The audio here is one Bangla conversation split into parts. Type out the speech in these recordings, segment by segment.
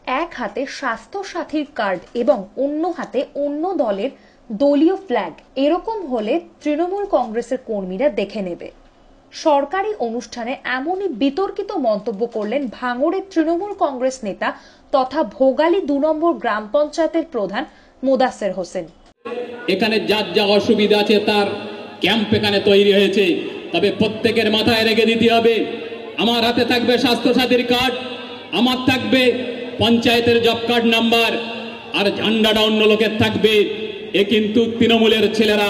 এক হাতে স্বাস্থ্য সাথীর কার্ড এবং অন্য হাতে অন্য দলের দলীয় ফ্ল্যাগ, এরকম হলে তৃণমূল কংগ্রেসের কর্মীরা দেখে নেবে। সরকারি অনুষ্ঠানে এমনই বিতর্কিত মন্তব্য করলেন ভাঙড়ের তৃণমূল কংগ্রেস নেতা তথা ভোগালী ২ নম্বর গ্রাম পঞ্চায়েতের প্রধান মোদাসের হোসেন। এখানে যার যা অসুবিধা আছে তার ক্যাম্প এখানে তৈরি হয়েছে, তবে প্রত্যেকের মাথায় রেখে দিতে হবে, আমার হাতে থাকবে স্বাস্থ্য সাথীর কার্ড, আমার থাকবে পঞ্চায়েতের জব কার্ড নাম্বার, আর ঝান্ডাটা অন্য লোকের থাকবে। এ কিন্তু তৃণমূলের ছেলেরা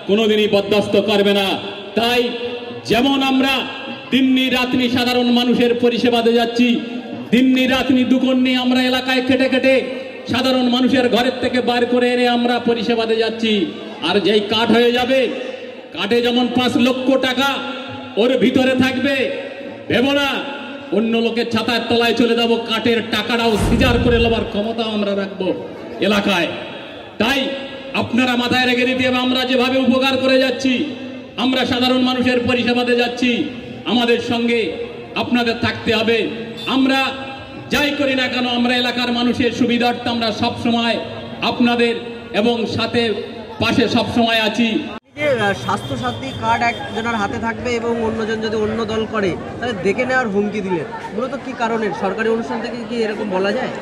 কোনোদিনই বরদাস্ত করবে না। তাই যেমন আমরা দিননি রাতনি সাধারণ মানুষের পরিষেবাতে যাচ্ছি, দিননি রাতনি দুপুর নিয়ে আমরা এলাকায় খেটে খেটে সাধারণ মানুষের ঘরের থেকে বার করে এনে আমরা পরিষেবাতে যাচ্ছি। আর যেই কার্ড হয়ে যাবে, কার্ডে যেমন ৫ লক্ষ টাকা ওর ভিতরে থাকবে, ভেবো না অন্য লোকের ছাতার তলায় চলে যাব, কার্ডের টাকাটাও সিজার করে নেবার ক্ষমতা আমরা রাখবো এলাকায়। তাই আপনারা মাথায় রেখে দিতে হবে, আমরা যেভাবে উপকার করে যাচ্ছি, আমরা সাধারণ মানুষের পরিষেবাতে যাচ্ছি, আমাদের সঙ্গে আপনাদের থাকতে হবে। আমরা যাই করি না কেন, আমরা এলাকার মানুষের সুবিধার্থে আমরা সবসময় আপনাদের এবং সাথে পাশে সবসময় আছি। স্বাস্থ্য সাথী কার্ড একজনের হাতে থাকবে এবং অন্যজন যদি অন্য দল করে তাহলে দেখে নেওয়ার হুমকি দিলেন, মূলত কি কারণে? সরকারি অনুষ্ঠান থেকে কি এরকম বলা যায়?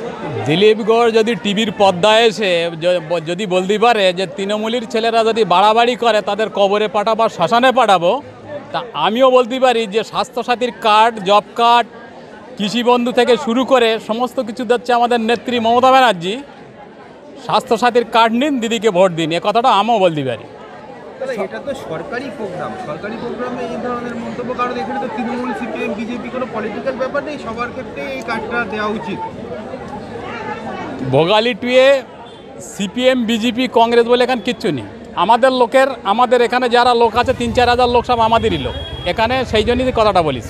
দিলীপ গড় যদি টিভির পর্দায় এসে যদি বলতে পারে যে তৃণমূলের ছেলেরা যদি বাড়াবাড়ি করে তাদের কবরে পাঠাবো, শ্মশানে পাঠাবো, তা আমিও বলতে পারি যে স্বাস্থ্যসাথীর কার্ড, জব কার্ড, কৃষিবন্ধু থেকে শুরু করে সমস্ত কিছু দিচ্ছে আমাদের নেত্রী মমতা ব্যানার্জি। স্বাস্থ্যসাথীর কার্ড নিন, দিদিকে ভোট দিন, এ কথাটা আমিও বলতে পারি। এটা তো সরকারি প্রোগ্রাম, সরকারি প্রোগ্রামে এই ধরনের মন্তব্য, কারণ এখানে তো তৃণমূল, সিপিএম, বিজেপি কোনো পলিটিক্যাল ব্যাপার নেই, সবার ক্ষেত্রে এই কার্ডটা দেওয়া উচিত। ভোগালী টুয়ে সিপিএম, বিজেপি, কংগ্রেস বলে এখানে কিচ্ছু নেই। আমাদের লোকের, আমাদের এখানে যারা লোক আছে ৩-৪ হাজার লোক সব আমাদেরই লোক এখানে, সেই জন্যই কথাটা বলিস।